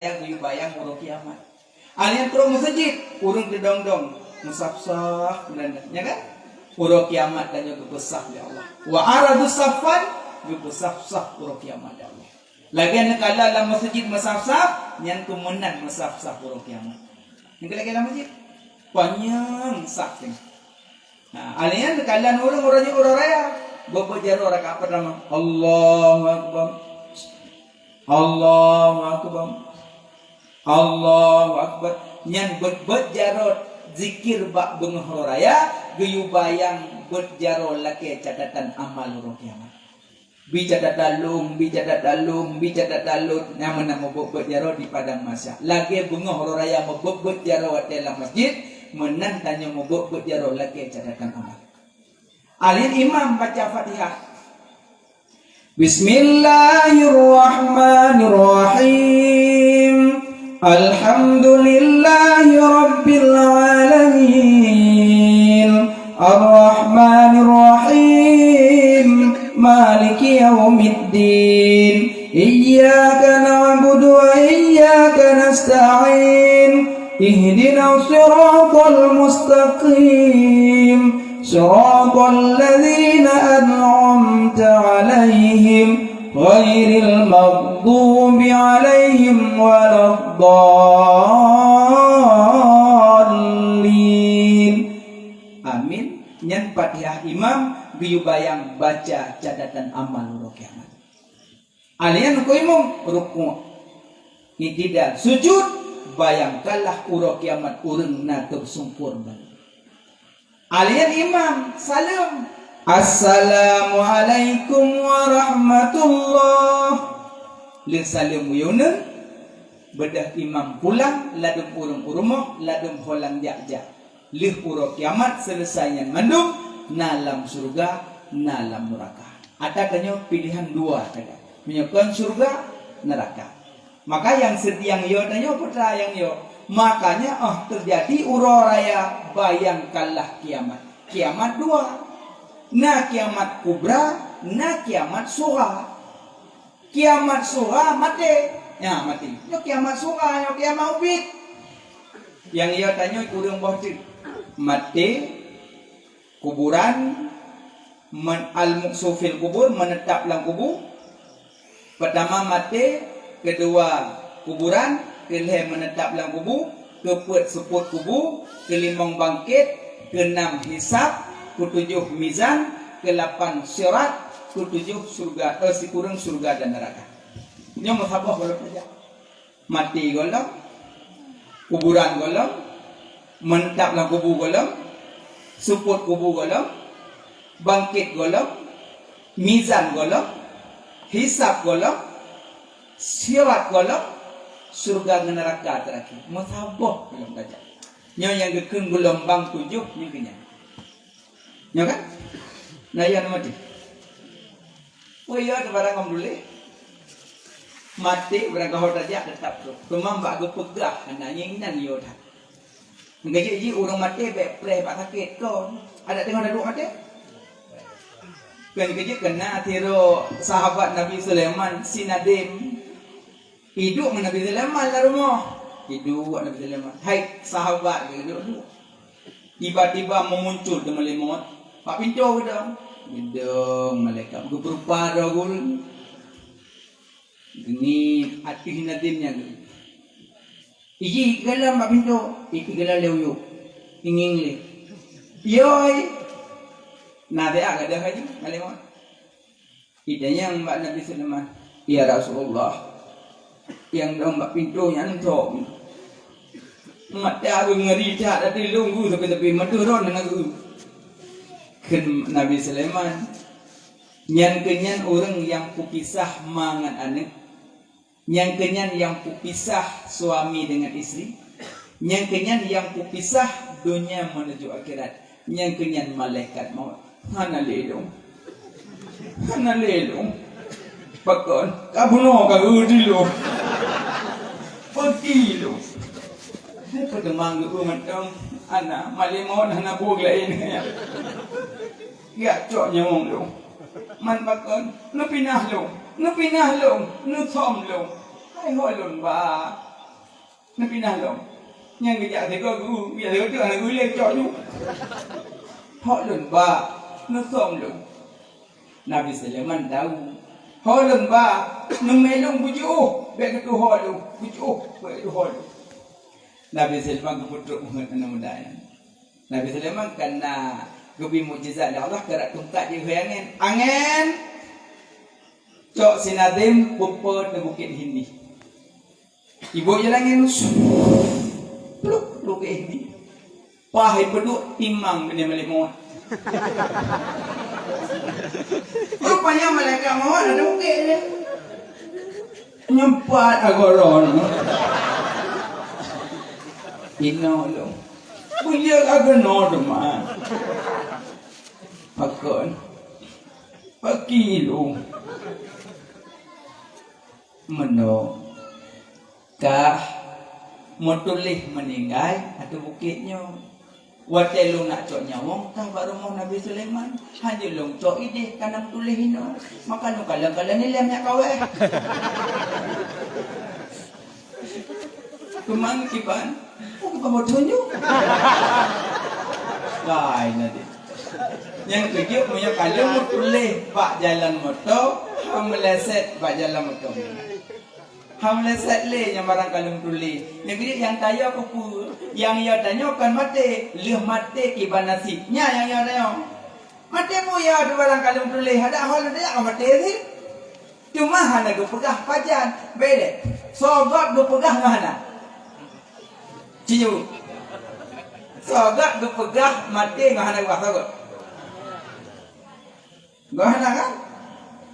yang bayang urang kiamat. Alian kurang masjid, urang kedong-dong, musafsah ya kan? Urang kiamat dan juga besar ya Allah. Wa aradu safan besar urang kiamat ya Allah. Lagian kala dalam masjid musafsah, yang kemenan musafsah urang kiamat. Yang lagi dalam masjid panjang saking. Nah, alian kala urang-urangnya urang raya, beberapa orang apa nama? Allahu Akbar. Allahu Akbar. Allahu Akbar. Nyan bet jarot zikir bak bengoh raya geyu bayang bet jarot laki catatan amal urang kiamat. Bicara dalung nama bet jarot di padang mahsyar. Lagi bengoh raya bet jarot dalam masjid menan tanya bet jarot laki catatan amal. Alin imam baca Fatihah. Bismillahirrahmanirrahim. Alhamdulillahi Rabbil Alamin. Ar-Rahmanir-Rahim. Maliki Yawmiddin. Iyyaka na'budu wa iyyaka nasta'in. Ihdinas siratal mustaqim. Siratal ladzina an'amta 'alaihim ghairil maghdubi 'alaihim waladdallin. Amin. Nyan Fatihah imam biu bayang baca catatan amal urang kiamat. Alian ku imam ruku' itidal sujud bayang kalah urang kiamat urang na tersungkur ban. Alian imam salam Assalamualaikum warahmatullah. Lin salam yunan bedah imam pulang ladum urung urumah ladum holang jak-jak. Lih urang kiamat selesainya mandum nalam surga nalam neraka. Ada kanyo pilihan dua kada. Menyokon surga neraka. Maka yang sediang yo tanyo putra yang yo. Makanya terjadi urang raya bayang kalah kiamat. Kiamat dua. Na kiamat kubra, na kiamat suha. Kiamat suha mati. Ya mati. Yo kiamat suha, yo kiamat ubit. Yang ia tanya urang bohtik. Mati kuburan al-muksufil kubur menetap dalam kubur. Pertama mati, kedua kuburan, kelih menetap dalam kubur, keempat seput kubur, kelimang bangkit, keenam hisab, ketujuh mizan, ke-8 syirat, ke-7 surga, kurang surga dan neraka. Ini musabah kalau saja. Mati golong, kuburan golong, menetap dalam kubur golong, seput kubur golong, bangkit golong, mizan golong, hisab golong, syirat golong, surga dan neraka terakhir. Musabah belum saja. Nyo yang gekeng gelombang 7 ni kenyang. Nyo kan? Nah ya mati. Oh iya ada barang dulu. Mati barang kau saja tetap tu. Cuma mbak gue pegah anak nyinan yo dah. Ngaji orang mati bepre pak sakit kau. Ada tengok ada duk mati? Kan kerja kena tiro sahabat Nabi Sulaiman Sinadim. Hidup dengan Nabi Sulaiman lah rumah. Hidup Nabi Sulaiman. Hai sahabat hidup. Tiba-tiba memuncul ke melimut. Pak pintu ke dong. Gedong malaikat berupa dogul. Ini hati nadimnya. Iji galam pak pintu. Iki galam lewyu. Ingin le. Yoi. Nade agak dah haji melimut. Idanya Mbak Nabi Sulaiman. Ya Rasulullah. Yang dong mbak pintu nyantok. Mata aku ngeri tak ada lunggu tapi maduron dengan aku. Ken Nabi Sulaiman nyan kenyan orang yang kupisah mangan anak, nyan kenyan yang kupisah suami dengan istri, nyan kenyan yang kupisah dunia menuju akhirat, nyan kenyan malaikat maut. Hana lelong, pakon kabuno kagudi lo, pergi lo. Pedemang gue macam anak malimot anak buah lain ya. Ya cok nyong lo. Man pakon, nu pinah lo, nu thom lo. Hai holun ba. Nabi nalong. Yang kejap dia guru, dia tu anak guru dia cok tu. Hak lembah, nusong lu. Nabi Sulaiman tahu. Hak lembah, numelong bujuk, baik tu hak lu, bujuk, baik tu hak lu. Nabi Sulaiman keputuk mudah-mudahan. Nabi Sulaiman kena gebi mukjizat Allah kerak tungkat dia angin. Angin. Cok sinadim pupa di Bukit Hindi. Ibu jalan angin. Pluk ke Hindi. Pahai peduk timang benda balik maut. Rupanya malaikat maut ada bukit dia. Nyempat agoron. Ino lo. Punya agak normal. Pakon. Pakilo. Meno. Kah motulih meninggal atau bukitnya. Watai lu nak cok nyawang kah baru mau Nabi Sulaiman. Hanya lu cok ide kanam tulih ino. Maka lu kalang-kalang ni lemnya kawai. Kemang kipan. Oh kita mau tunjuk. Lain nanti. Yang kejut punya kalau mau tulih pak jalan motor, ham meleset pak jalan motor. Ham meleset le yang barang kalau tulih. Yang kejut yang tanya kupu, yang ia tanya kan mati, leh mati kiban nasibnya yang ia tanya. Mati mu ya tu barang kalau tulih ada hal dia mati sih. Cuma hana go pegah pajan, beda. Sobat go pegah mana? Cium. Sogat berpegah mati ngahana gua sogat. Ngahana kan?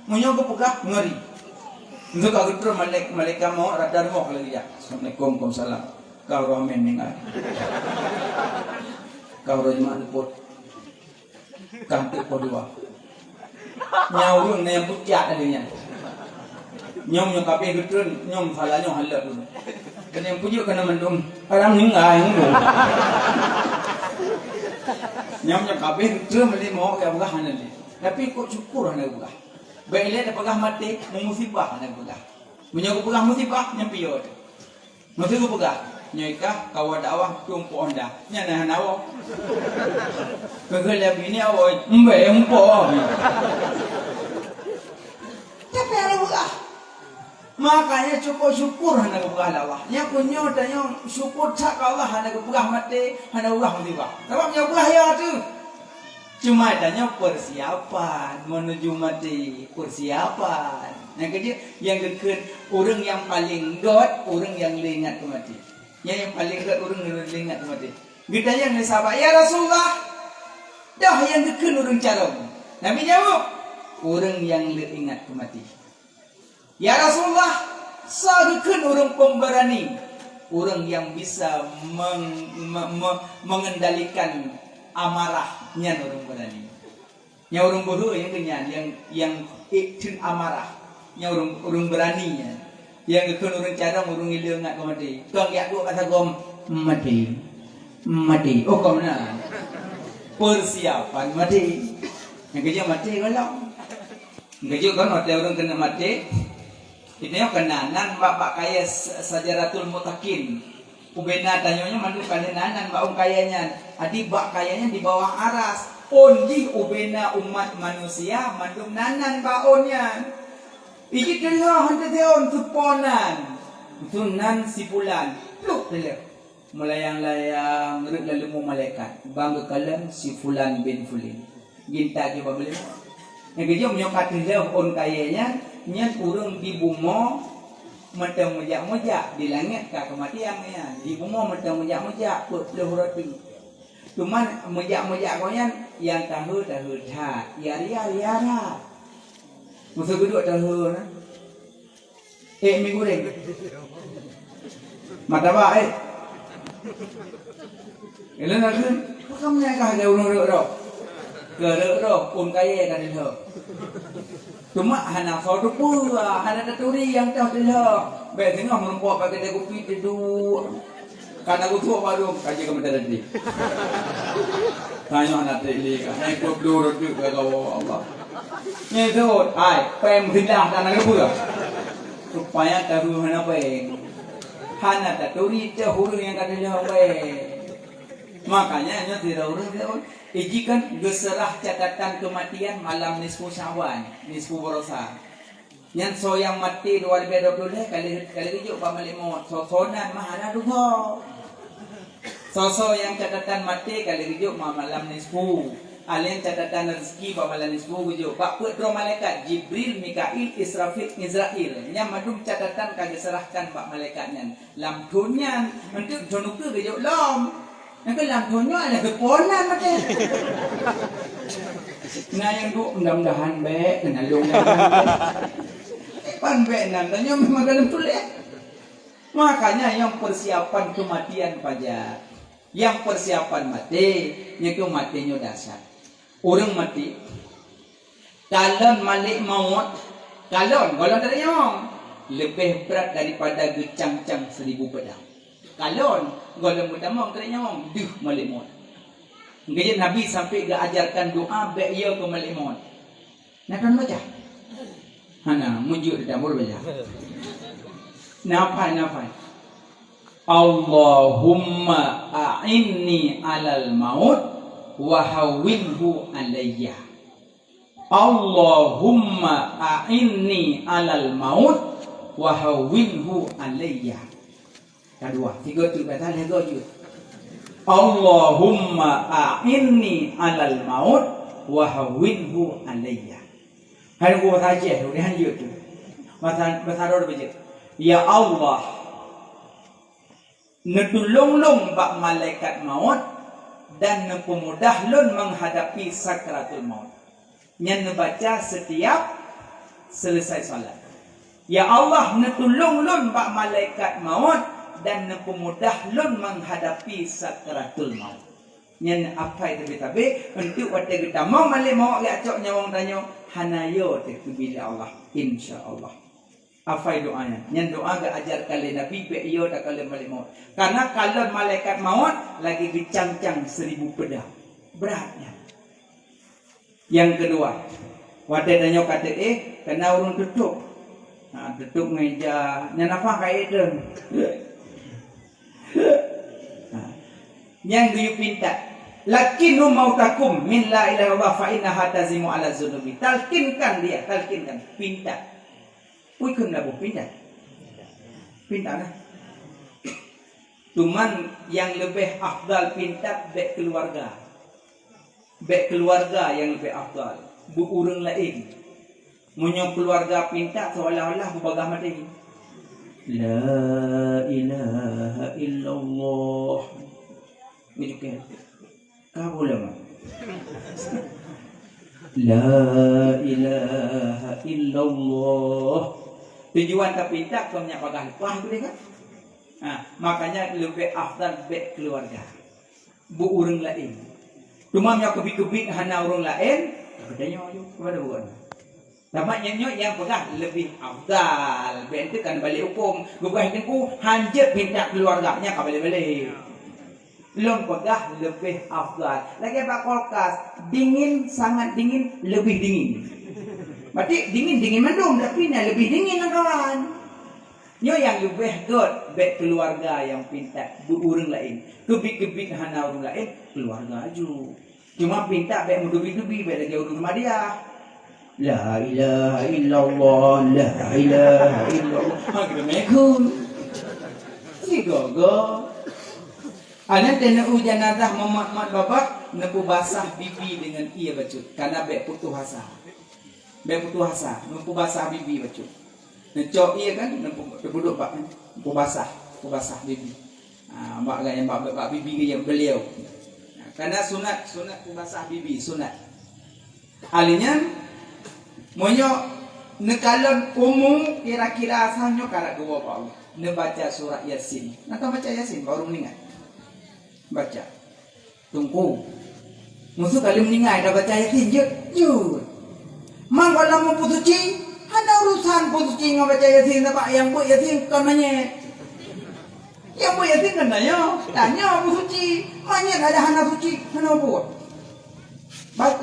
Munyo berpegah ngeri. Untuk kau itu malaikat mau radar mau lagi ya. Assalamualaikum warahmatullahi wabarakatuh. Kau ramen ningal. Kau rojman pot. Kantik pot dua. Nyau yang butiak adanya. Nyom yang kape getun, nyom salah nyom halak dulu. Kena yang pujuk kena mendung. Orang ningal yang dulu. Nyom yang kape getun mesti mau ke begah nanti. Tapi kok syukur anak begah. Baiklah dah pegah mati, musibah anak begah. Menyok pegah musibah nyampiyo. Mesti ku pegah. Nyoikah kawan dakwah tumpu onda. Nyana nawo. Kegel bini awoi, mbe empo. Tapi anak begah. Makanya cukup syukur hendak berpegah Allah. Yang punya tanya syukur tak Allah hendak berpegah mati, hendak berpegah musibah. Sebab yang berpegah ya tu. Cuma tanya persiapan menuju mati, persiapan. Yang kedua yang dekat orang yang paling god, orang yang ingat ke mati. Yang paling god orang yang ingat ke mati. Kita yang sahabat, ya Rasulullah. Dah yang dekat orang carong. Nabi jawab, orang yang ingat ke mati. Ya Rasulullah, sadukun orang pemberani, orang yang bisa mengendalikan amarahnya orang berani. Yang orang bodoh yang kenyan, yang iktin amarah, yang orang beraninya, yang ikut orang cadang, orang hilang ngat kau mati. Tuang yak dua kata kau mati, mati. Oh kau mana? Persiapan mati. Yang kerja mati kalau, yang kerja kan hotel orang kena mati. Ini yang kenanan bapak kaya Sajaratul Mutakin. Ubena tanyanya mandu kenanan baung kayanya. Adi bak kayanya di bawah aras. Ondi ubena umat manusia mandu nanan baonnya. Iki telah hantar deon suponan. Sunan sipulan. Luk telah. Melayang-layang rek lalu malaikat. Bangga kalam si fulan bin fulin. Ginta juga boleh. Yang kerja menyokat dia on kayanya. Nyan urang di bumi macam mojak-mojak di langit kah kematiannya. Di bumi macam mojak-mojak pelurati. Cuman mojak-mojak kau yang tahu dah. Ya. Musuh kedua tahu na. Mi goreng. Mata ba Elan aku. Kamu nak kah ada urang rok. Gerok pun kaya kan itu. Cuma hana foto pula, hana daturi yang tahu dia. Baik tengok merempuak pakai dia kopi tidur. Karena aku tua baru kaji kamu tadi. Tanya anak tadi kan, yang kau dulu tu kau Allah. Ni tu, ay, pem hilang tanah kau. Supaya tahu hana pem. Hana taturi huruf yang kata jawe. Makanya nya tidak urus ijikan geserah catatan kematian malam nisfu Syawal, nisfu Borosa. Yang soyang mati 2020 kali hidup pamali maut. Sosonan mahana duho. Soso yang catatan mati kali hidup malam nisfu. Alien catatan rezeki pamalan nisfu gujo. Pak putro malaikat Jibril, Mikail, Israfil, Israel. Yang madum catatan kage serahkan pak malaikatnya. Lam tunyan untuk jonuku gujo lom. Yang ke lam tunyo ada keponan mati. Nah yang tu mudah-mudahan baik kena longgan. Pan baik nantanya memang dalam tulis. Makanya yang persiapan kematian pajak. Yang persiapan mati, itu matinya dasar. Orang mati, kalon malik maut, kalon dari yang lebih berat daripada gecang-cang 1000 pedang. Kalon golong utama dari yang malik maut. Jadi Nabi sampai ke ajarkan doa be'ya ke malik maut. Nak kan baca? Hana muncul dah mula baca. Nafai. Allahumma a'inni 'alal maut wa hawwinhu 'alayya. Allahumma a'inni 'alal maut wa hawwinhu 'alayya. Kedua, tiga tu kata lego je. Allahumma a'inni 'alal maut wa hawwinhu 'alayya. Hai gua saja tu dia je tu. Bahasa Arab baca. Ya Allah, netulung-lung bak malaikat maut dan nepemudah lun menghadapi sakratul maut. Yang nebaca setiap selesai salat. Ya Allah, netulung lun bak malaikat maut dan nepemudah lun menghadapi sakratul maut. Yang apa itu tabe untuk waktu kita mau malik mau agak cok nyawang tanya hanayo tu bila Allah insya-Allah. Apa doanya? Yang doa gak ajar kali Nabi be'yo tak kali malik maut. Karena kalau malaikat maut lagi dicang-cang 1000 pedang. Beratnya. Yang kedua, waktu tanya kata kena urung tutup. Nah, tutup meja. Yang apa kayak itu? Yang dia pinta. Lakinu mautakum min la ilaha illallah fa innaha tazimu ala zunubi. Talkinkan dia, talkinkan. Pinta. Wikun dah pindah. Pindah lah. Cuman yang lebih afdal pindah baik keluarga. Baik keluarga yang lebih afdal. Bu orang lain. Munyong keluarga pindah seolah-olah berbagah mati. La ilaha illallah. Begitu. Kau boleh mah? La ilaha illallah. Tujuan tak pinta kau punya bagah lepas tu kan? Makanya lebih afdal baik keluarga. Bu orang lain. Cuma yang kebik-kebik hana orang lain, katanya kepada bukan. Tamatnya yang pegah lebih afdal. Baik itu kan balik hukum. Bukan itu hanjat pinta keluarganya kau balik-balik. Lom pegah lebih afdal. Lagi pak kulkas dingin sangat dingin lebih dingin. Berarti dingin mendung tapi nak lebih dingin lah kawan. Nyo yang lebih good baik keluarga yang pinta bu orang lain. Kebik-kebik hana orang lain keluarga aju. Cuma pinta baik mudubi-dubi baik lagi orang rumah dia. La ilaha illallah, la ilaha illallah. Assalamualaikum. Si gogo. Anak tena ujanazah mamat babak nepu basah bibi dengan ia bacut karena baik putus asa. Baik putus asa, nepu basah bibi bacut. Necok ia kan nepu duduk pak nepu basah bibi. Mbak yang mbak bibi yang beliau. Karena sunat basah bibi sunat. Alinya monyo nekalon umum kira-kira asalnya karak dua pak Allah. Ne baca surah Yasin. Nak baca Yasin baru meninggal. Baca tunggu musuh kali meninggal dah baca Yasin je mang kalau mau putus cing ada urusan putus cing baca Yasin apa yang buat Yasin kan nanya yang buat Yasin kan tanya putus cing banyak ada hana suci mana buat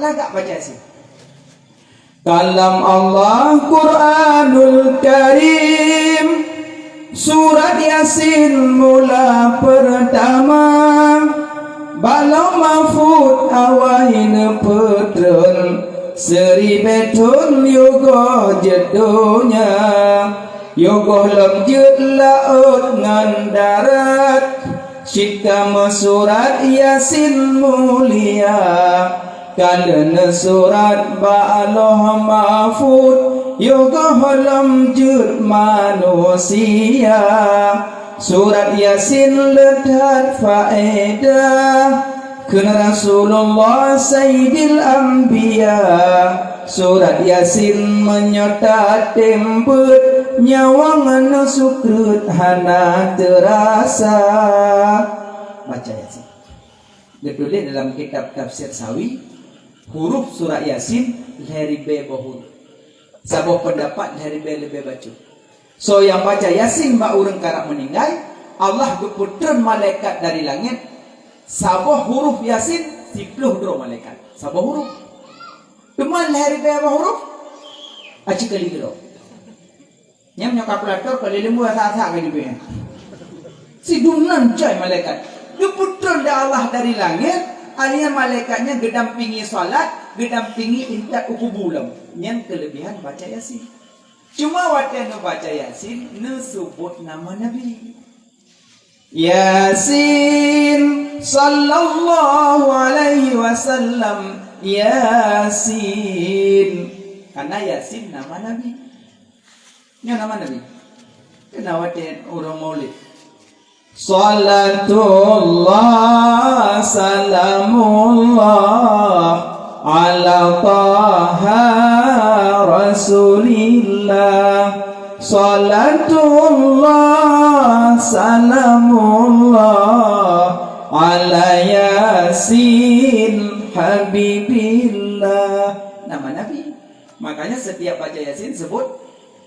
lagak baca Yasin. Kalam Allah Quranul Karim Surat Yasin mula pertama Balau mahfud awain petron Seribetun yoga jedonya Yoga lemjut laut ngan darat Syikam surat Yasin mulia Kalena surat ba'aloh mahfud Yoga lemjut manusia Surat Yasin letak faedah Kena Rasulullah Sayyidil Anbiya Surat Yasin menyerta tembet Nyawang nusukrut hana terasa Baca Yasin. Ditulis dalam kitab tafsir Sawi Huruf surat Yasin Leribe bahur Sabuh pendapat leribe lebih baca. So yang baca Yasin Mbak orang karak meninggal Allah keputran malaikat dari langit Sabuh huruf Yasin 10 malaikat Sabuh huruf Teman leribe apa huruf Aci kali kilo Yang punya kalkulator kalau lembu asal-asal kan dia. Si dunan coy malaikat. Keputran Allah dari langit, alihnya malaikatnya gedampingi salat, gedampingi intat ukubulam. Yang kelebihan baca Yasin. Cuma waktu nu baca Yasin, nu sebut nama Nabi. Yasin sallallahu alaihi wasallam Yasin. Karena Yasin nama Nabi. Ini nama Nabi. Kenapa orang maulid? Salatullah salamullah ala taha rasulillah. Salatullah salamullah ala Yasin habibillah. Nama Nabi. Makanya setiap baca Yasin sebut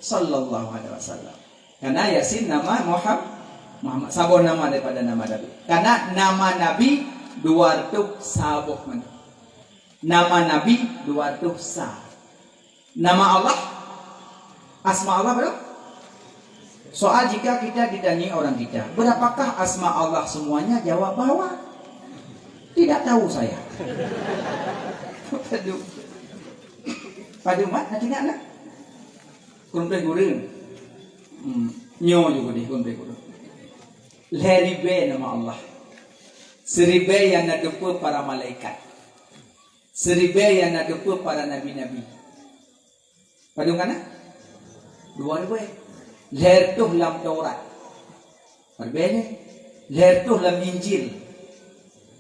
Sallallahu alaihi wasallam. Karena Yasin nama Muhammad sabun nama daripada nama Nabi. Karena nama Nabi 200 sabuh man. Nama Nabi 200 sa. Nama Allah asma Allah berapa? Soal jika kita ditanya orang kita, berapakah asma Allah semuanya? Jawab bahwa tidak tahu saya. Padu mat nanti nak. Kumpe gurun, nyo juga deh kumpe gurun. Leribe nama Allah, seribe yang nadepu para malaikat, seribe yang nadepu para nabi-nabi. Padung kana? 2000. Ler tuh lam Taurat, berbeda. Ler tuh lam Injil,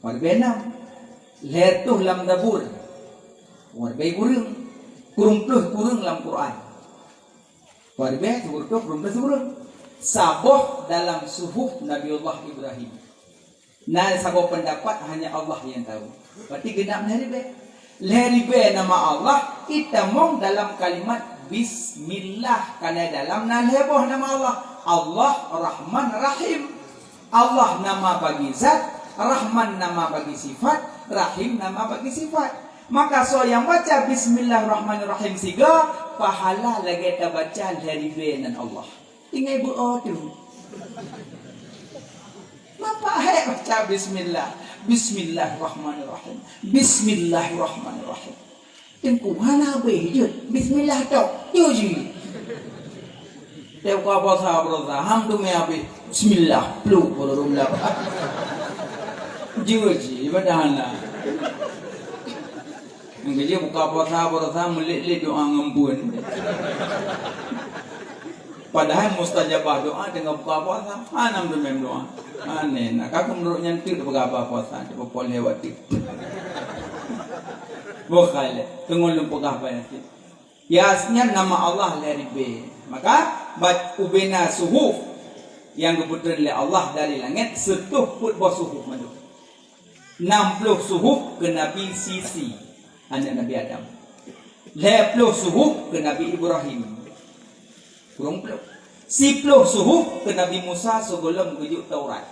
berbeda. Ler tuh lam Zabur, berbeda gurun. Kurung lam Quran. Warbeh turut belum saboh dalam suhuf Nabiullah Ibrahim. Nah saboh pendapat hanya Allah yang tahu. Berarti genap leribe. Leribe nama Allah kita mong dalam kalimat Bismillah karena dalam nalheboh nama Allah. Allah Rahman Rahim. Allah nama bagi zat, Rahman nama bagi sifat, Rahim nama bagi sifat. Maka so yang baca Bismillahirrahmanirrahim siga pahala lagi kita baca dari benan Allah. Tinggal berdoa tu. Mapa hai baca Bismillah. Bismillahirrahmanirrahim. Bismillahirrahmanirrahim. Tengku mana beje Bismillah tu. Yuji. Teu ka bahasa berza ham tu me abe Bismillah plu bolong la. Yuji badana. Dia buka puasa melit-lit doa ngembun. Padahal mustajabah doa dengan buka puasa. Anam tu mem doa. Aneh nak aku menurut nyantir buka puasa. Coba pol lewat tu. Bukan. Tengok lupa apa nanti. Yasnya nama Allah leribe. Maka ubena suhuf yang keputusan oleh Allah dari langit setuh put bawah suhuf madu. 60 suhuf ke Nabi Sisi. Anak Nabi Adam. 20 suhuf ke Nabi Ibrahim. Kurang puluh. 10 suhuf ke Nabi Musa sebelum kejuk Taurat.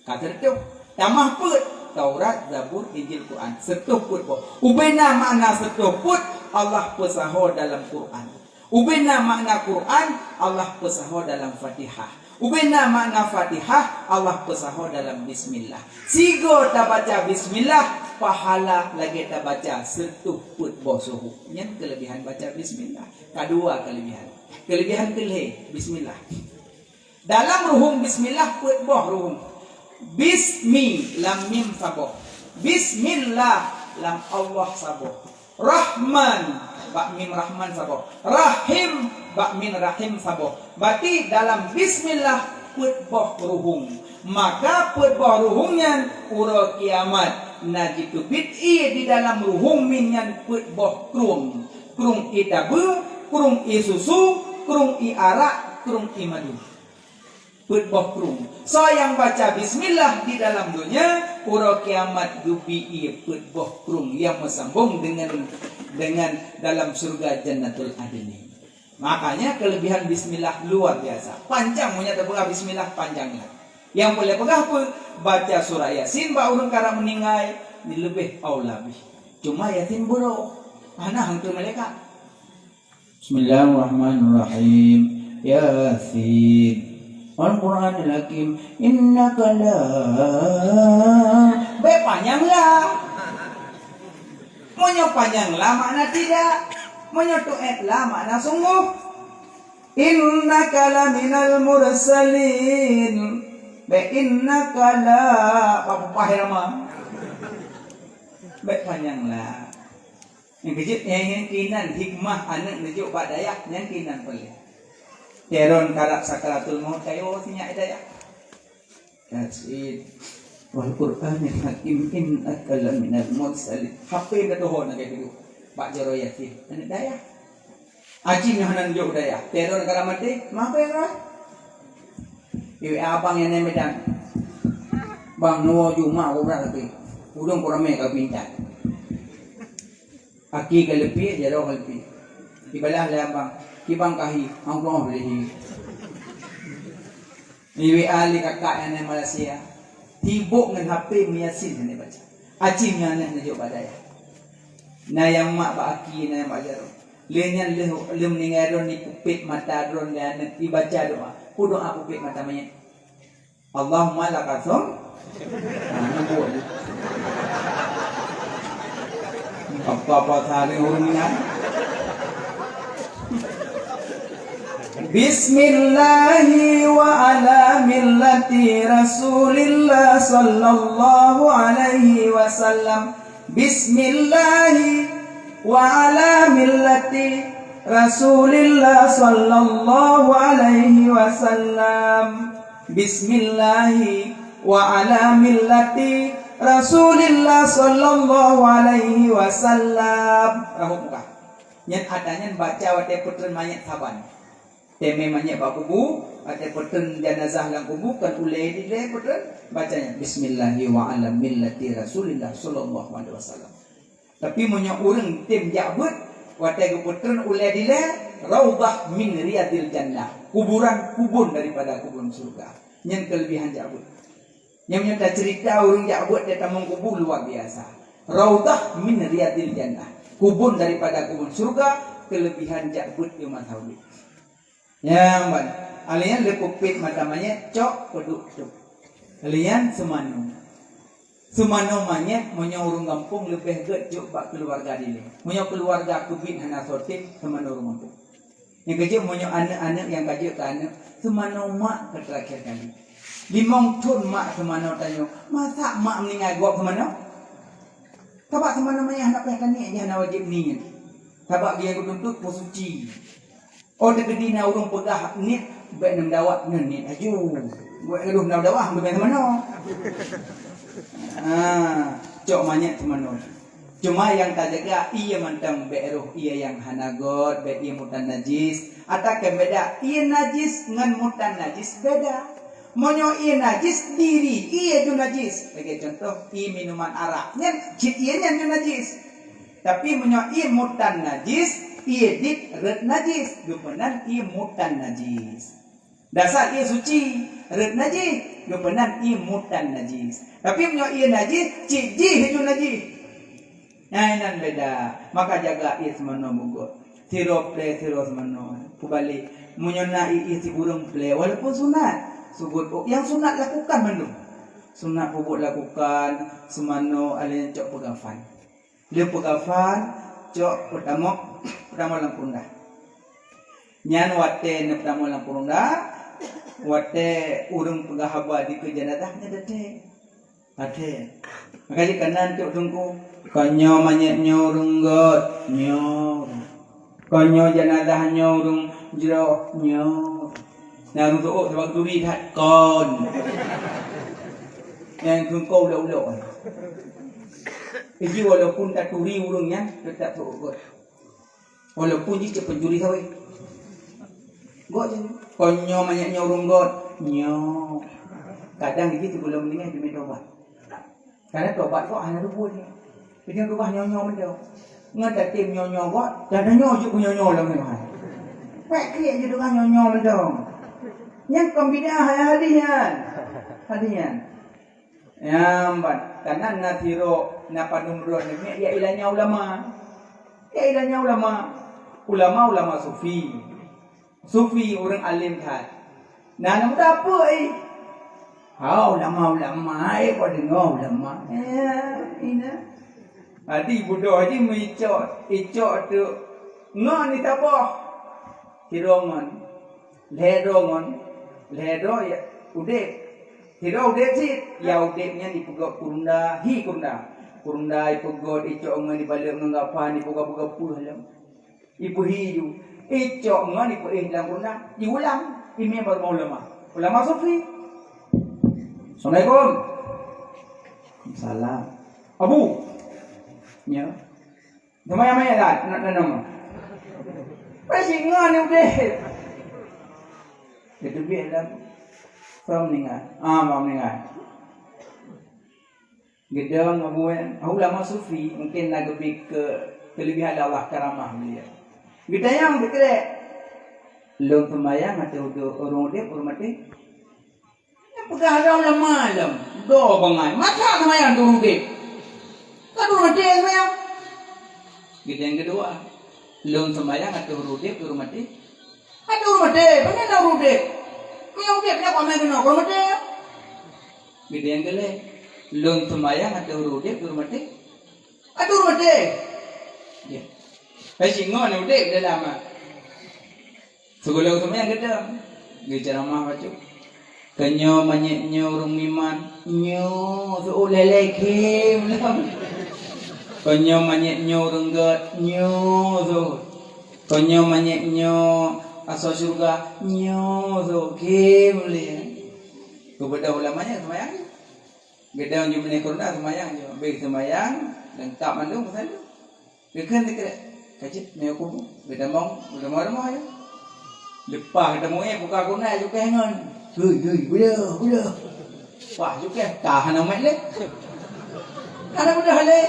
Kata itu. Tamah put Taurat, Zabur, Injil, Quran. Setuh put. Ubena makna setuh put Allah pesaho dalam Quran. Ubena makna Quran, Allah pesaho dalam Fatihah. Ubena makna Fatihah, Allah pesaho dalam Bismillah. Sigo tak baca Bismillah, pahala lagi tak baca sertuh put bosuhu. Yang kelebihan baca Bismillah. Kedua kelebihan. Kelebihan kelih Bismillah. Dalam ruhum Bismillah put boh ruhum. Bismi lam mim saboh. Bismillah lam Allah saboh. Rahman bak mim rahman saboh. Rahim bak min rahim saboh. Berarti dalam Bismillah put boh ruhum. Maka put boh ruhumnya ura kiamat. Najitu bid'i di dalam ruhum minyan put boh krung. Krung i tabu, krung i susu, krung i arak, krung i madu. Put boh krung. So yang baca Bismillah di dalam dunia, ura kiamat dubi i put boh krung yang bersambung dengan dalam surga Jannatul Adni. Makanya kelebihan Bismillah luar biasa. Panjang punya terpegah Bismillah panjangnya. Yang boleh pegah pun baca surah Yasin ba urang kara meninggal di lebih aulabih. Cuma Yasin buruk. Mana hantu malaikat. Bismillahirrahmanirrahim. Yasin. Al-Quranil Hakim. Innaka la. Baik panjanglah. Monyo panjanglah makna tidak. Monyo tuetlah makna sungguh. Innaka la minal mursalin. Baik innaka la. Apa pahirama? Baik panjanglah. Yang kejut yang kinan hikmah anak nejuk Pak Dayak yang kinan boleh. Teron karak sakaratul maut kayo sinya Dayak. That's it. Wal Qur'anil Hakim innaka la minal mursalin. Hape dah doho nak gitu. Pak Jaro Yasin. Anak Dayak. Aji nyahanan jauh Dayak. Teron karak mati, maaf ya. Ibu abang yang Medan. Bang nuwo juma ora lagi. Udang kurame ka pintan. Aki ke lebih jaro lebih. Ibalah lah bang. Kibang kahi angkong boleh. Ibu ali kakak yang Malaysia. Tibuk dengan HP Yasin yang baca. Aji nyahanan najuk badaya. Na yang mak ba aki na mak jaro. Lenyan lem ningaron ni pupit mata dron dan dibaca doa. Ku doa pupit mata mayat. Allahumma lakasom. Apa tadi urungan? Bismillahi wa ala millati Rasulillah sallallahu alaihi wasallam. Bismillahi wa ala millati Rasulillah sallallahu alaihi wasallam. Bismillahi wa ala millati Rasulillah sallallahu alaihi wasallam. Rahum muka. Yang adanya baca wate putren mayat saban. Teme mayat bakubu, wate putren jenazah lang kubu kan ulai di le putren bacanya Bismillahi wa ala millati Rasulillah sallallahu alaihi wasallam. Tapi punya orang tim jabut wate putren ulai di le raudhah min riyadil jannah. Kuburan kubun daripada kubun surga. Yang kelebihan jabut. Yang menyata cerita orang jabut dia tamang kubur luar biasa. Raudhah min riyadil jannah. Kubun daripada kubun surga. Kelebihan jabut yang matahuli. Yang mana? Alian lekupit matamanya cok peduk cok. Alian semanu. Semanu manya punya orang kampung lebih gejok bak keluarga dia. Punya keluarga kubin hana sortik semanu orang kampung. Yang kecil punya anak-anak yang kajik ke anak. Semanu mak ke terakhir kali. Limong tun mak semana tanya, masa mak meninggal gua semana? Tabak semana maya anak pelakon ni dia nak wajib ni. Tabak dia tuntut posuci. Oh de gedina urang pegah ni baik nam dawat ni aju. Buat gaduh nam dawah bukan semana. Cok manyat semana. Cuma yang tak jaga ia mantang beruh ia yang hanagot, be ia mutan najis. Atakan beda, ia najis dengan mutan najis beda. Monyo ia najis diri, ia tu najis. Bagi contoh, ia minuman arak. Cik ia yang najis. Tapi monyo ia mutan najis, ia dit red najis. Dupenan ia mutan najis. Dasar ia suci, red najis. Dupenan ia mutan najis. Tapi monyo ia najis, cik ji itu najis. Nah, ini beda. Maka jaga ia semua mugot. Tiro play tiro semano. Pubalik menyonai isi burung play walaupun sunat. Subut yang sunat lakukan menu. Sunat pubuk lakukan semano alien cok pegafan. Dia pegafan cok pertama lampun dah. Nyan wate ne pertama lampun dah. Wate urung pegahaba di kejanatahnya date. Ate. Makanya kanan cok tungku. Kanyo manyet nyorung got nyor. Kanyo jenazah nyorung jero nyor. Nah untuk sebab duri tak kon. Yang kau ulo-ulo. Jadi walaupun tak turi urungnya tetap sok. Walaupun dia cepat juri sawi. Got je. Konyo banyak nyorung got. Nyo. Kadang gitu belum ni demi tobat. Karena tobat kok hanya rubut ni. Jadi rubah nyo-nyo benda. Ngada tim nyo-nyo got, dan nyo je nyo-nyo lah memang. Pak kriak je dengan nyo-nyo benda. Yang pembinaan hadian. Yang karena natiro napanumro ni ya ilahnya ulama. Ya ilahnya ulama sufi. Sufi orang alim kan. Nah nama apa ulama pada dengar ulama. Ina. Hadi bodoh haji icok tu ngon ni apa? Kirongon. Ledo ya udek. Hiro udek sih, ya udeknya dipugak kurunda. Kurunda ipugak icok ngan dibalik nganggapan dipugak pulang. Ibu hidu. Icok ngan dipulang kurunda. Diulang. Ini baru ulama sufi. Assalamualaikum. Salam. Abu. Ya. Namanya dah nama. Pasti ngan udek. Itu biar Faham mendengar? Faham mendengar. Gedang ngabuan, ulama sufi mungkin nak lebih ke kelebihan Allah karamah beliau. Kita yang berkira lom semayang atau orang dia hormati. Yang pegang ada ulama alam, do bangai. Masa semayang orang dia? Kan hormati semayang. Kita yang kedua, lom semayang atau orang dia hormati. Ada hormati, mana ada orang dia? Yang dia kenapa main kena orang mati? Gitu yang kele, lom semayang atau urut mati? Ada urut mati. Ya. Pasti ngon urut dah lama. Sekolah semayang kita, bicara mah baca. Kenyo manyetnyo urung miman, nyo seulele kim. Kenyo manyetnyo urung gat, nyo so. Kenyo manyetnyo asal surga nyo kim le. Kepada ulamanya semayang. Gedang jumlah kurna semayang je. Baik semayang lengkap mandung pasal tu. Dekan dekat kajit me aku bedamong rumah ya. Lepas ketemu buka kurna juga ngon. Hei budak. Wah juga tahan amat le. Ada budak le.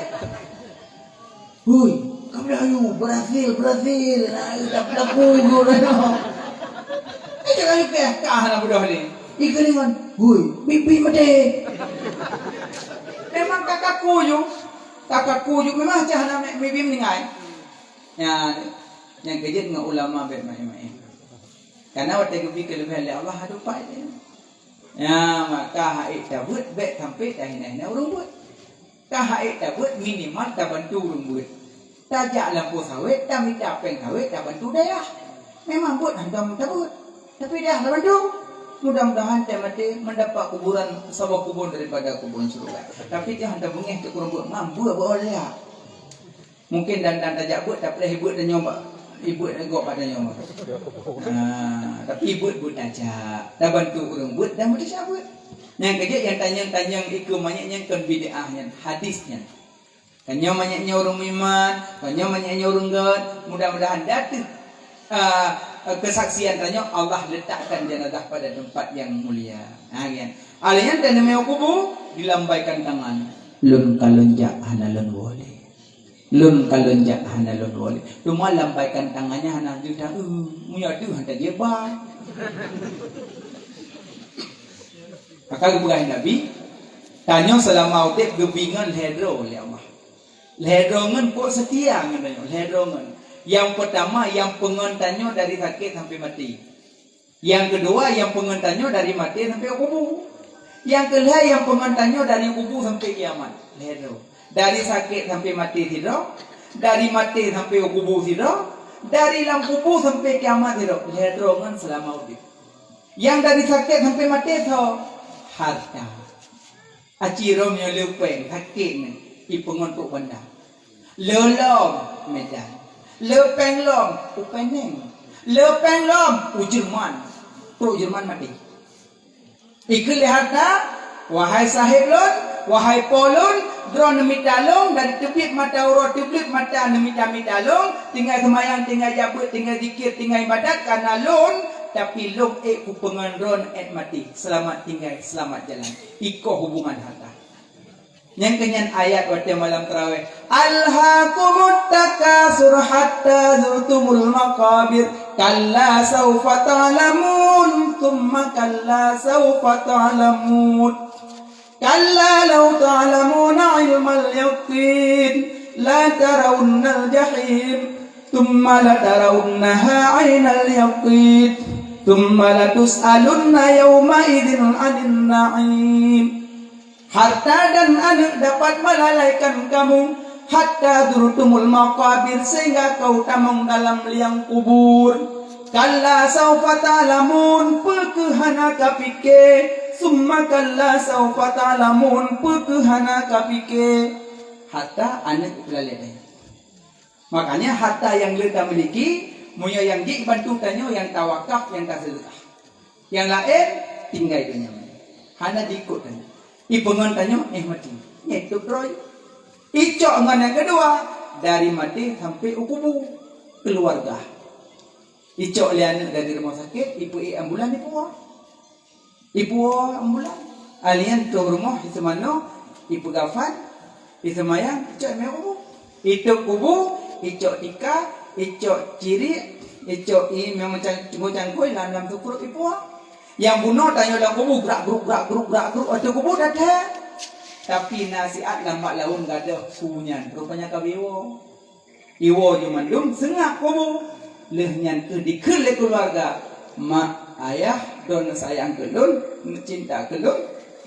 Hui kamu dah ayu Brazil dah punggu dah. Jangan lupa kah budak ni. Ikan ni kan, hui pipi mati. Memang kakakku je memang cahana pipi meninggal. Ya, yang kerja dengan ulama baik-baik. Karena waktu kepi kelebihan Allah ada pak dia. Ya, maka haid tabut baik sampai dah hina orang buat. Kah haid tabut minimal tak bantu orang buat. Tajak lampu sawit, tak minta peng sawit, tak bantu dia. Memang buat hantam tabut. Tapi dah bantu. Mudah-mudahan dia mati mendapat kuburan sebuah kubur daripada kuburan surga. Tapi dia hantam mengeh ke kurang buat mampu boleh. Mungkin dan tajak buat tak boleh ibu dan nyoba. Ibu dan gok pada nyoba. Tapi ibu tajak. Dah bantu orang buat dan boleh sabut. Yang kerja yang tanyang-tanyang ikut banyaknya kan bid'ahnya, hadisnya. Kanya banyaknya orang iman, kanya banyaknya orang God. Mudah-mudahan datang kesaksian tanya Allah letakkan jenazah pada tempat yang mulia. Kan? Alian dan nama kubur dilambaikan tangan. Lun kalonjak hanalun wali. Lun kalonjak hanalun wali. Cuma lambaikan tangannya hana juta. Munya tu hantar jebak. Maka kebukahan Nabi tanya selama utek gebingan ledro oleh Allah. Ledrongan kok setia ngan ledrongan. Yang pertama yang pengentannya dari sakit sampai mati. Yang kedua yang pengentannya dari mati sampai kubur. Yang kelima yang pengentannya dari kubur sampai kiamat. Dari sakit sampai mati tidak, dari mati sampai kubur tidak, dari dalam kubur sampai kiamat tidak. Kan selama hidup. Yang dari sakit sampai mati itu harta. Acirom yang lepeng sakit ni ipengontuk benda. Lelom medan. Lepeng lom upeneng. Lepeng lom Jerman. Pro Jerman mati. Ikut harta wahai sahib lon, wahai polon, drone nemi talong dari tebit mata urut tebit mata nemi talong, tinggal semayang, tinggal jabut, tinggal zikir, tinggal ibadat karena lon. Tapi lom ku pengendron mati. Selamat tinggal, selamat jalan. Iko hubungan harta. Yang kenyan ayat waktu malam tarawih. Alhaakumut takasur hatta zurtumul maqabir. Kalla sawfa ta'lamun. Thumma kalla sawfa ta'lamun. Kalla law ta'lamuna ilmal yaqin. La tarawunnal jahim. Thumma la tarawunnaha aynal yaqin. Thumma latus'alunna yawma idzin 'anil na'im. Harta dan anak dapat melalaikan kamu hatta durtumul maqabir sehingga kau tamang dalam liang kubur. Kalla sawfa ta'lamun pekehana kapike. Summa kalla sawfa ta'lamun pekehana kapike. Harta anak melalaikan. Makanya harta yang kita miliki munya yang dibantu tanyo yang tawakaf yang tak sedekah. Yang lain tinggal dunia. Hana diikut tanyo. Ipengon tanyo mati. Itu roy. Icok ngan yang kedua dari mati sampai ukubu keluarga. Icok lian dari rumah sakit, ibu ambulan ibu ambulan. Alian tu rumah itu mana? Ibu gafan, itu mayang, icok mewu. Itu kubu, icok tika, icok ciri, icok ini memang cangkui dalam tukur ibu. Yang bunuh tanya dalam kubu gerak atau kubu datang. Tapi nasihat lambat laun gak ada sunyan. Rupanya kawiwo. Iwo cuma dum sengak kubu. Lehnyan ke dikele keluarga. Mak ayah don sayang kelun, cinta kelun.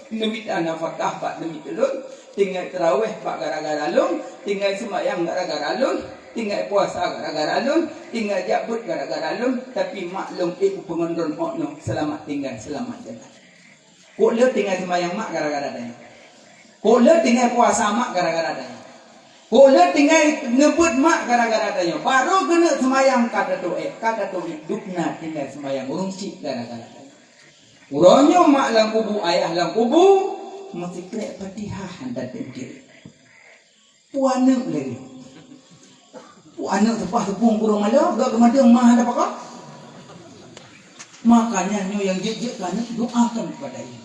Demi nafkah pak demi kelun. Tinggal terawih pak gara-gara lun. Tinggal semayang gara-gara lun. Tinggal puasa gara-gara lun, tinggal jabut gara-gara lun, tapi maklum ibu pengondron okno selamat tinggal, selamat jalan. Kok le tinggal sembahyang mak gara-gara daya. Kok le tinggal puasa mak gara-gara daya. Kok le tinggal ngebut mak gara-gara daya. Baru kena sembahyang kata tu hidupna tinggal sembahyang urungsi gara-gara daya. Uronyo mak lang kubu, ayah lang kubu, mesti krek Fatihah hantar diri. Puanek lagi. Anak sepah tepung kurang ada, gak kemana mah ada pakak. Makanya nyo yang jejak kan doakan kepada ini.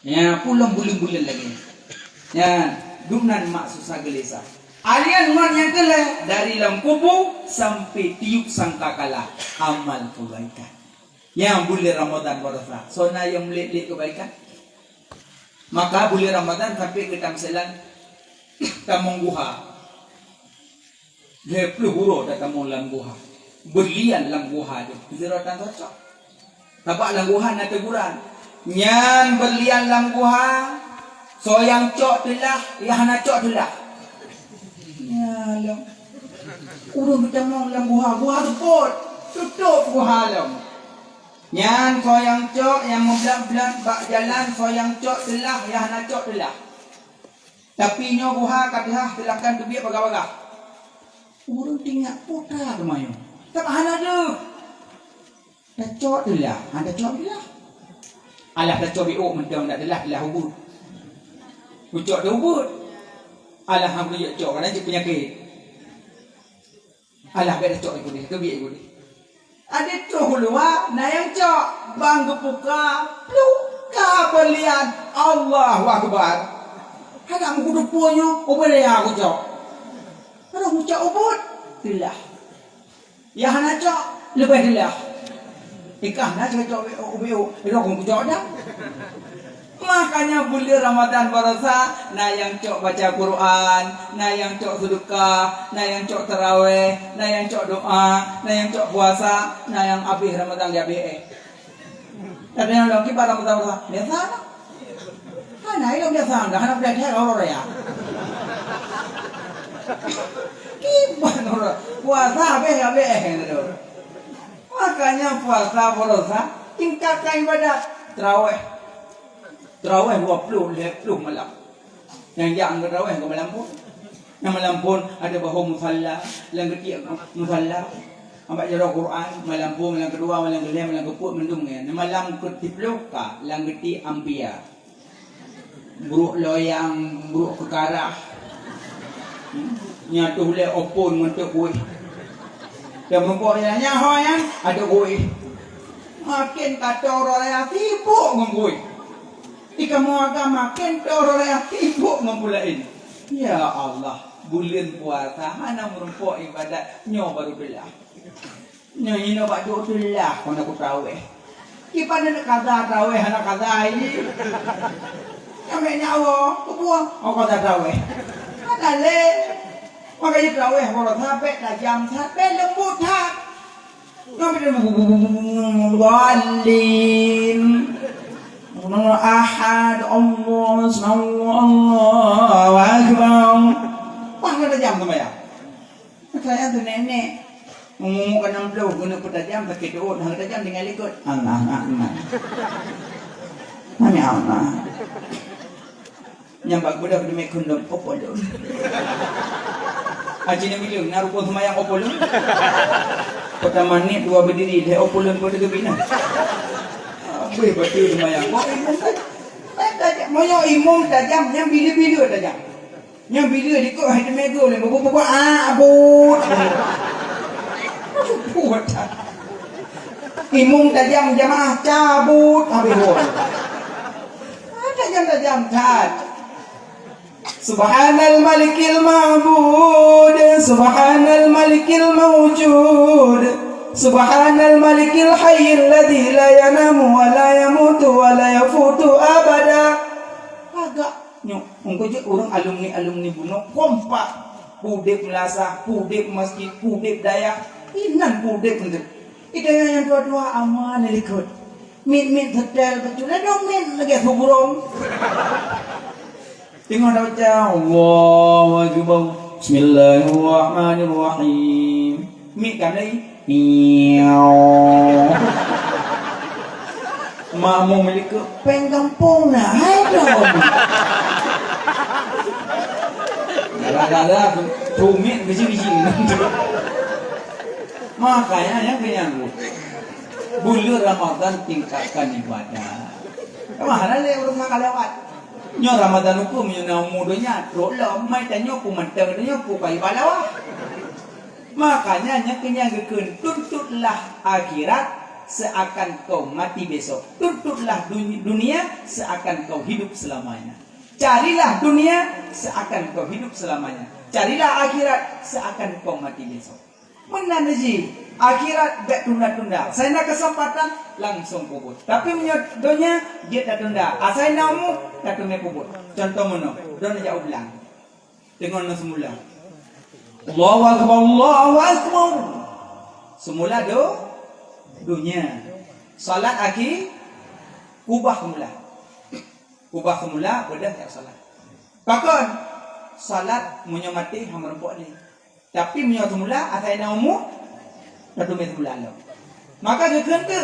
Ya, pulang bulan-bulan lagi. Ya, dunan mak susah gelisah. Alian man yang kele dari dalam kubu sampai tiup sangkakala amal kebaikan. Yang bulan Ramadan berasa. Sona yang melihat kebaikan. Maka bulan Ramadan sampai ke Tamselan Tamong Guha. Dia peluru datang mulan guha, berlian lang guha tu. Zeratan cocok. Tapak lang guha na teguran. Nyan berlian lang guha, so yang cok telah, yang na cok telah. Ya lang. Urung kita mau lang guha tepot, tutup guha lang. Nyan so yang cok, yang membelan-belan bak jalan, so yang cok telah, yang na cok telah. Tapi nyo guha katihah telahkan kebiak bagah-bagah. Urang tinggal putar mayo. Tak ada. Dah cok delah, ada cok delah. Alah dah cok biok mentang dak delah ubud. Ucok dah ubud. Alah hang boleh cok kan je penyakit. Alah dah cok ikut dia, kebiak ikut dia. Ada cok huluwa, na yang cok bang gepuka, luka belian. Allahu akbar. Ada aku dupunyo, obere aku cok. Kalau ngucap ubud, telah. Yang nak cak, lebih telah. Ikah nak cak ubud, itu aku ngucap dah. Makanya bulan Ramadan barasa, na yang cok baca Quran, na yang cok sedekah, na yang cok tarawih, na yang cok doa, na yang cok puasa, na yang habis Ramadan dia habis. Tapi yang lagi pada Ramadan barasa, biasa lah. Mana itu biasa, dah nak belajar orang ya. Gimana orang puasa habis gitu. Makanya puasa barasa tingkatkan ibadat tarawih. Tarawih 20 malam. Yang tarawih ke malam pun. Yang malam pun ada bahawa musalla, yang ketiga musalla. Ambil jarah Quran, malam pun, malam kedua, malam kelima, malam keempat mendung kan. Malam ke-10 ka, yang ketiga ambia. Buruk loyang, buruk kekarah. Nyatu le opon untuk kuih. Dan mempunyai nyawa yang ada kuih. Makin kata orang yang sibuk mengkuih. Jika mau agama makin orang yang sibuk mempulain. Ya Allah, bulan puasa mana merumpuk ibadat nyo baru belah. Nyo ini nak buat belah kau nak tarawih. Kita nak kata tarawih nak kata ini. Kami nyawa, kebuah, kau kata tarawih. Ada le. Makanya tarawih kalau sampai tajam sampai lembut tak. Kami dah walin. Ahad Allah Allahu Akbar. Wah ada jam tu ya. Saya tu nenek ngomong 60 guna petajam pakai doa hang tajam tinggal ikut. Allah. Nami Allah. Nyambak budak demi kundum opolun. Haji Nabi Lung naruh pun semayang opolun. Pertama ni dua berdiri dia opolun pada kebina. Boleh baca semayang. Mau imam tajam, yang bila-bila tajam. Yang bila dikut hari mega boleh buat abut. Buat. Imam tajam jamaah cabut habis buat. Tajam tat. Subhanal malikil ma'bud, subhanal malikil mawjud. Subhanal malikil hayyil ladzi la yanamu wa la yamutu wa la yafutu abada. Agak nyok engko je orang alumni bunuh kompak. Pudip melasah, pudip masjid, pudip daya. Inan pudip untuk. Idanya yang dua-dua aman ikut. Min hotel betul dong min lagi suburong. Tengok dah baca Allahu akbar. Bismillahirrahmanirrahim. Min kan lagi mak mau milik pengkampung nah hai dong gara-gara rumit biji-biji makanya yang kenyang bulan Ramadan tingkatkan ibadah kemana le urang kalawat nyo Ramadan hukum nyo na mudonya rolo mai tanyo ku manteng tanyo ku kai balawah. Makanya nyaknya gekun tuntutlah akhirat seakan kau mati besok. Tuntutlah dunia seakan kau hidup selamanya. Carilah dunia seakan kau hidup selamanya. Carilah akhirat seakan kau mati besok. Mana ji akhirat tak tunda-tunda. Saya nak kesempatan langsung kubur. Tapi dunia dia tak tunda. Asai namu tak tunda kubur. Contoh mana? Don jauh belang. Dengan semula. Allahu akbar, Allahu akbar. Semula dunia. Salat akhir kubah semula. Kubah semula bedah tak salat. Pakon salat munyo mati hang merempok ni. Tapi munyo semula asaina umur satu mes bulan lo. Maka gekon ke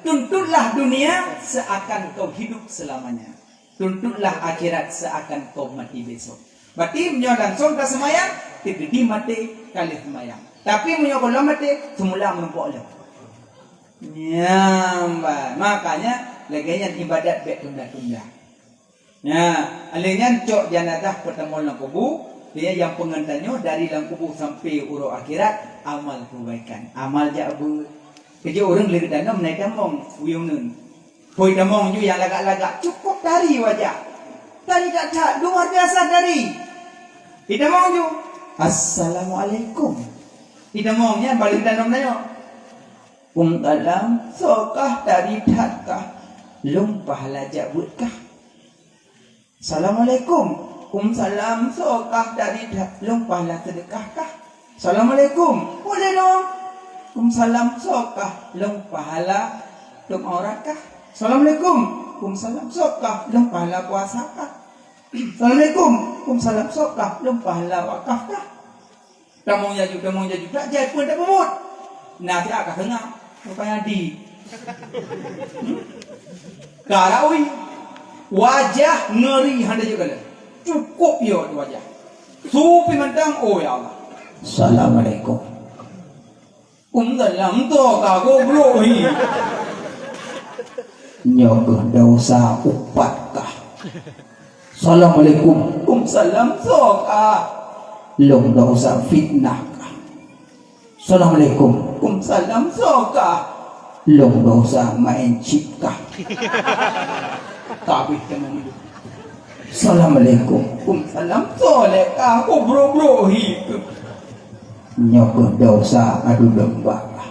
tuntutlah dunia seakan kau hidup selamanya. Tuntutlah akhirat seakan kau mati besok. Berarti munyo langsung tak semayang di mati kali semayang. Tapi punya kalau mati semula menumpuk le. Nyamba. Makanya lagian ibadat baik tunda-tunda. Ya, alihnya cok jenazah pertama dalam kubur, dia yang pengantarnya dari dalam kubur sampai urut akhirat amal kebaikan. Amal jabu. Kerja orang lagi tanam naik damong uyung nun. Poi damong ju yang lagak-lagak cukup dari wajah. Dari tak luar biasa dari. Kita mau ju. Assalamualaikum. Kita maunya balik tanam nayo. Dalam sokah dari tatkah lumpah lajak butkah Assalamualaikum. Salam sokah dari long pahala sedekahkah? Assalamualaikum. Boleh dong. Salam sokah long pahala long auratkah? Assalamualaikum. Salam sokah long pahala puasakah? Assalamualaikum. Salam sokah long pahala wakafkah? Kamu jaju tak jadi pun tak pemut. Nanti akak tengah rupanya di Karawi wajah ngeri handa juga lah. Cukup ya wajah. Supi mentang oh ya Allah. Assalamualaikum. Salam tu kau goblok hi. Nyogoh dosa upatkah? Assalamualaikum. Salam sokah. Long dosa fitnahkah? Assalamualaikum. Salam sokah. Long dosa main chipkah? Tapi teman. Assalamualaikum. Salam solehkah? Bro hi. Nyogoh dosa adu domba kah?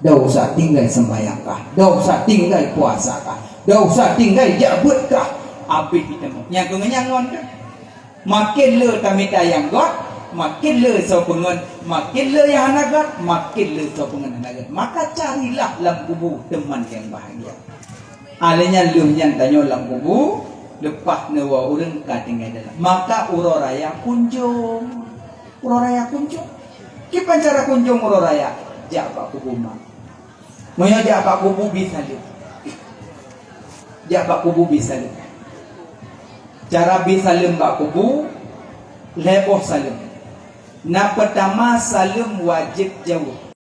Dosa tinggal sembahyangkah? Dosa tinggal puasakah? Dosa tinggal jabutkah? Abis kita mau yang kenyangon kan? Makin le kami tayang God, makin le sopengen, makin le yang hanagat, makin le sopengen hanagat. Maka carilah dalam kubu teman yang bahagia. Alanya lumnya tanya dalam kubu, lepas nawa urang katinggal dalam. Maka uroraya kunjung, uroraya kunjung. Kipan cara kunjung uroraya? Jabak kubu mak. Moya jabak kubu bisa le. Jabak kubu bisa le. Cara bisa lembak kubu leboh salim. Nah pertama salim wajib jauh.